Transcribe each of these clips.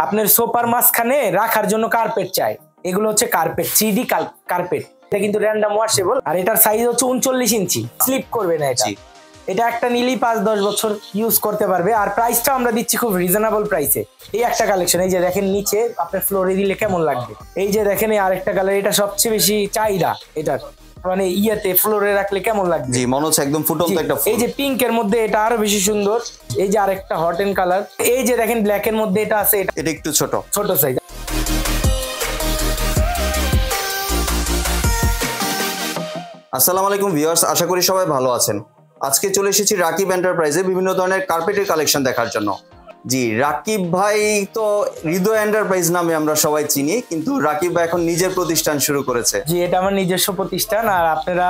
আপনার সোফার মাঝখানে রাখার জন্য কার্পেট চাই। এগুলো হচ্ছে কার্পেট, 3D কার্পেট। এটা কিন্তু র্যান্ডম ওয়াশেবল, আর এটার সাইজ হচ্ছে 39 ইঞ্চি। স্লিপ করবে না এটা। এটা একটা নিলেই 5-10 বছর ইউজ করতে পারবে। আর প্রাইসটা আমরা দিচ্ছি খুব রিজনেবল প্রাইসে। এই একটা কালেকশন, এই যে দেখেন নিচে আপনার ফ্লোরে দিলে কেমন লাগবে। এই যে দেখেন এই আরেকটা কালার, এটা সবচেয়ে বেশি চাহিদা। এটার মানে ইয়েতে ফ্লোরে রাখলে কেমন লাগবে। জি, মনে হচ্ছে একদম ফুটন্ত একটা ফুল। এই যে পিঙ্কের মধ্যে এটা আরো বেশি সুন্দর। এই যে আরেকটা হট এন্ড কালার। এই যে দেখেন ব্ল্যাক এর মধ্যে এটা আছে, এটা একটু ছোট সাইজ। আসসালামু আলাইকুম ভিউয়ার্স, আশা করি সবাই ভালো আছেন। আজকে চলে এসেছি রাকিব এন্টারপ্রাইজে বিভিন্ন ধরনের কার্পেটের কালেকশন দেখার জন্য। জি, রাকিব ভাই তো হৃদয় এন্টারপ্রাইজ নামে আমরা সবাই চিনি, কিন্তু রাকিব ভাই এখন নিজের প্রতিষ্ঠান শুরু করেছে। জি, এটা আমার নিজস্ব প্রতিষ্ঠান। আর আপনারা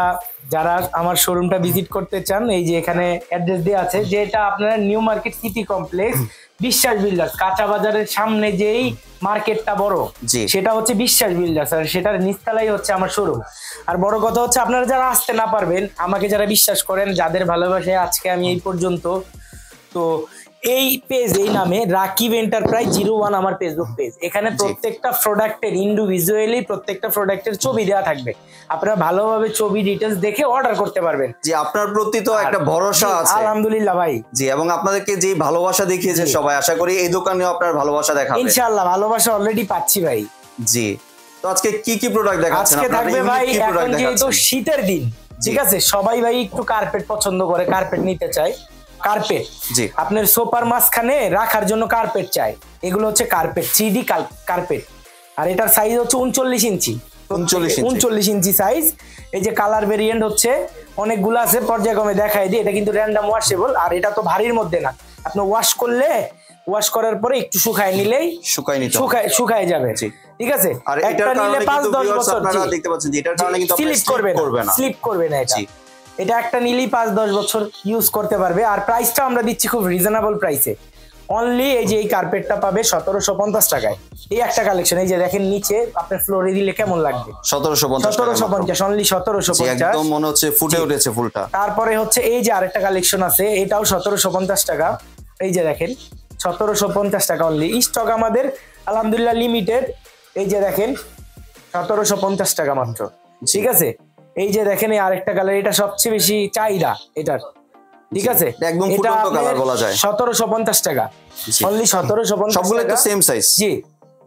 যারা আমার শোরুমটা ভিজিট করতে চান, এই যে এখানে অ্যাড্রেস দেওয়া আছে, যে এটা আপনারা নিউ মার্কেট সিটি কমপ্লেক্স, বিশ্বাস বিল্ডার্স, কাঁচা বাজারের সামনে যেই মার্কেটটা বড়, সেটা হচ্ছে বিশ্বাস বিল্ডার্স, আর সেটার নিচতলাই হচ্ছে আমার শোরুম। আর বড় কথা হচ্ছে আপনারা যারা আসতে না পারবেন, আমাকে যারা বিশ্বাস করেন, যাদের ভালোবাসায় আজকে আমি এই পর্যন্ত, তো এই পেজ, এই নামে রাকিব এন্টারপ্রাইজ 01 আমার ফেসবুক পেজ। এখানে প্রত্যেকটা প্রোডাক্টের ইন্ডিভিজুয়ালি প্রত্যেকটা প্রোডাক্টের ছবি দেওয়া থাকবে। আপনারা ভালোভাবে ছবি ডিটেলস দেখে অর্ডার করতে পারবেন। জি, আপনার প্রতি তো একটা ভরসা আছে। আলহামদুলিল্লাহ ভাই। জি, এবং আপনাদেরকে যে ভালোবাসা দেখিয়েছে সবাই, আশা করি এই দোকানেও আপনার ভালোবাসা দেখাবে ইনশাআল্লাহ। ভালোবাসা অলরেডি পাচ্ছি ভাই। জি, তো আজকে কি কি প্রোডাক্ট দেখাচ্ছেন? আজকে থাকবে ভাই, এখন যেহেতু শীতের দিন, ঠিক আছে, সবাই ভাই একটু কার্পেট পছন্দ করে, কার্পেট নিতে চায়। কার্পেট, জি, আপনার সোফার মাঝখানে রাখার জন্য কার্পেট চাই। এগুলো হচ্ছে কার্পেট, 3D কার্পেট। আর এটার সাইজ হচ্ছে 39 ইঞ্চি। 39 ইঞ্চি সাইজ। এই যে কালার ভেরিয়েন্ট হচ্ছে অনেকগুলো আছে, পর্যায়ক্রমে দেখাই দিই। এটা কিন্তু র্যান্ডম ওয়াশেবল, আর এটা তো ভারীর মধ্যে না। আপনি ওয়াশ করার পরে একটু শুকায় নিলেই শুকায় যাবে। ঠিক আছে, আর এটার কারণে কিন্তু ভিউয়ার্স আপনারা দেখতে পাচ্ছেন যে এটার কারণে কিন্তু স্লিপ করবে না এটা। এটা একটা নিলেই 5-10 বছর ইউজ করতে পারবে। আর প্রাইসটা আমরা দিচ্ছি খুব রিজনেবল প্রাইসে। অনলি এই যে এই কার্পেটটা পাবে 1750 টাকায়। এই একটা কালেকশন, এই যে দেখেন নিচে আপনার ফ্লোরে দিলে কেমন লাগবে। 1750 অনলি 1750, একদম মনে হচ্ছে ফুটে উঠেছে ফুলটা। তারপরে হচ্ছে এই যে আরেকটা কালেকশন আছে, এটাও 1750 টাকা। এই যে দেখেন 1750 টাকা অনলি। স্টক আমাদের আলহামদুলিল্লাহ লিমিটেড। এই যে দেখেন 1750 টাকা মাত্র। ঠিক আছে, এই যে দেখেন এই আরেকটা কালার, এটা সবচেয়ে বেশি চাহিদা এটার। ঠিক আছে, একদম ফুটন্ত কালার বলা যায়। 1750 টাকা অনলি, 1750 সবগুলো তো সেম সাইজ। জি,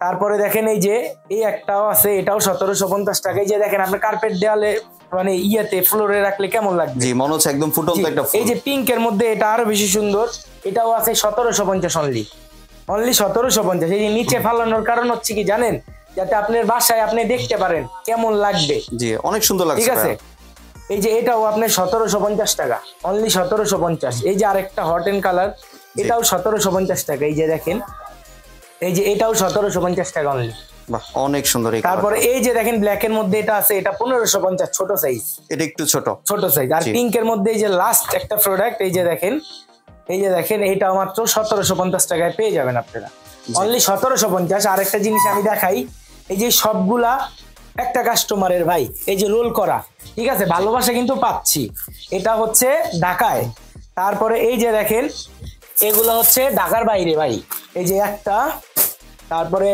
তারপরে দেখেন এই যে এই একটাও আছে, এটাও 1750 টাকা। এই যে দেখেন আপনি কার্পেট দেওয়ালে মানে ইয়েতে ফ্লোরে রাখলে কেমন লাগবে। জি, মনে হচ্ছে একদম ফুটন্ত একটা ফুল। এই যে পিঙ্কের মধ্যে এটা আরো বেশি সুন্দর, এটাও আছে 1750 অনলি 1750। এই যে নিচে ফালানোর কারণ হচ্ছে কি জানেন, যাতে আপনার বাসায় আপনি দেখতে পারেন কেমন লাগবে। জি, অনেক সুন্দর লাগছে। ঠিক আছে, এই যে এটাও আপনার 1750 টাকা অনলি 1750। এই যে আরেকটা হট এন্ড কালার, এটাও 1750 টাকা। এই যে দেখেন, এই যে এটাও 1750 টাকা অনলি। বাহ, অনেক সুন্দর। তারপরে এই যে দেখেন ব্ল্যাক এর মধ্যে এটা আছে, এটা 1550, ছোট সাইজ। এটা একটু ছোট সাইজ। আর পিঙ্কের মধ্যে এই যে লাস্ট একটা প্রোডাক্ট, এই যে দেখেন, এইটাও মাত্র 1750 টাকায় পেয়ে যাবেন আপনারা অনলি 1750। আর একটা জিনিস আমি দেখাই, এই যে সবগুলা একটা কাস্টমারের ভাই, এই যে রোল করা, ঠিক আছে, ভালোবাসা কিন্তু পাচ্ছি। এটা হচ্ছে ঢাকায়। তারপরে এই যে দেখেন এগুলো হচ্ছে ঢাকার বাইরে ভাই। এই যে একটা, তারপরে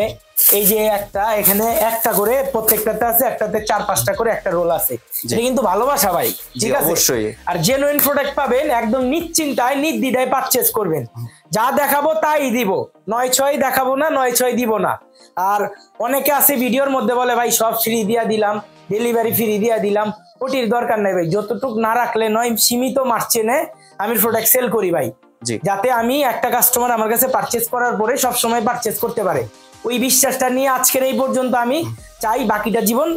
এই যে একটা, এখানে একটা করে প্রত্যেকটাতে আছে, একটাতে 4-5টা করে একটা রোল আছে। এটা কিন্তু ভালোবাসা ভাই। ঠিক আছে, আর জেনুইন প্রোডাক্ট পাবেন, একদম নিশ্চিন্তায় নির্দ্বিধায় পারচেজ করবেন। যা দেখাবো তাই দিব, 9-6 দেখাবো না, 9-6 দিব না। আর অনেকে আছে ভিডিওর মধ্যে বলে ভাই সব ফ্রি দিয়া দিলাম, ডেলিভারি ফ্রি দিয়া দিলাম। ওটির দরকার নাই ভাই, যতটুক না রাখলে নয়, সীমিত মার্জিনে আমি প্রোডাক্ট সেল করি ভাই, যাতে আমি একটা কাস্টমার আমার কাছে পারচেজ করার পরে সব সময় পারচেজ করতে পারে। ওই বিশ্বাসটা নিয়ে আজকের এই পর্যন্ত আমি চাই বাকিটা জীবন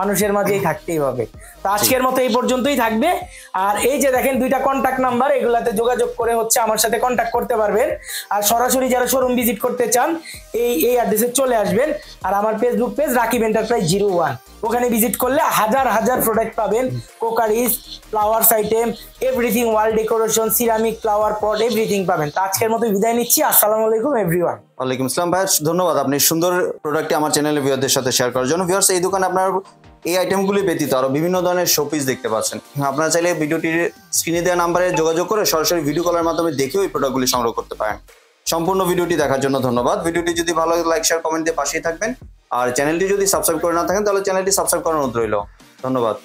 মানুষের মাঝেই থাকতেই হবে। তো আজকের মতো এই পর্যন্তই থাকবে। আর এই যে দেখেন 2টা কন্ট্যাক্ট নাম্বার, এগুলাতে যোগাযোগ করে হচ্ছে আমার সাথে কন্ট্যাক্ট করতে পারবেন। আর সরাসরি যারা শোরুম ভিজিট করতে চান, এই অ্যাড্রেসে চলে আসবেন। আর আমার ফেসবুক পেজ রাকিব এন্টারপ্রাইজ 01, ওখানে ভিজিট করলে হাজার হাজার প্রোডাক্ট পাবেন। Crockery, flowers item, everything, wall decoration, ceramic, flower pot, everything পাবেন। তো আজকের মতো বিদায় নিচ্ছি। আসসালামু আলাইকুম এভরিওয়ান। ওয়ালাইকুম আসসালাম ভাই, ধন্যবাদ আপনি সুন্দর প্রোডাক্টটি আমার চ্যানেলে ভিউয়ারদের সাথে শেয়ার করার জন্য। ভিউয়ার্স, এই দোকানে আপনার এই আইটেমগুলি ব্যতীত আরো বিভিন্ন ধরনের শোপিস দেখতে পাচ্ছেন। আপনারা চাইলে ভিডিওটির স্ক্রিনে দেওয়া নাম্বারে যোগাযোগ করে সরাসরি ভিডিও কলের মাধ্যমে দেখেও এই প্রোডাক্টগুলি সংগ্রহ করতে পারেন। সম্পূর্ণ ভিডিওটি দেখার জন্য ধন্যবাদ। ভিডিওটি যদি ভালো লাগে লাইক শেয়ার কমেন্ট দিয়ে পাশেই থাকবেন। আর চ্যানেলটি যদি সাবস্ক্রাইব করে না থাকেন তাহলে চ্যানেলটি সাবস্ক্রাইব করার অনুরোধ রইল। ধন্যবাদ।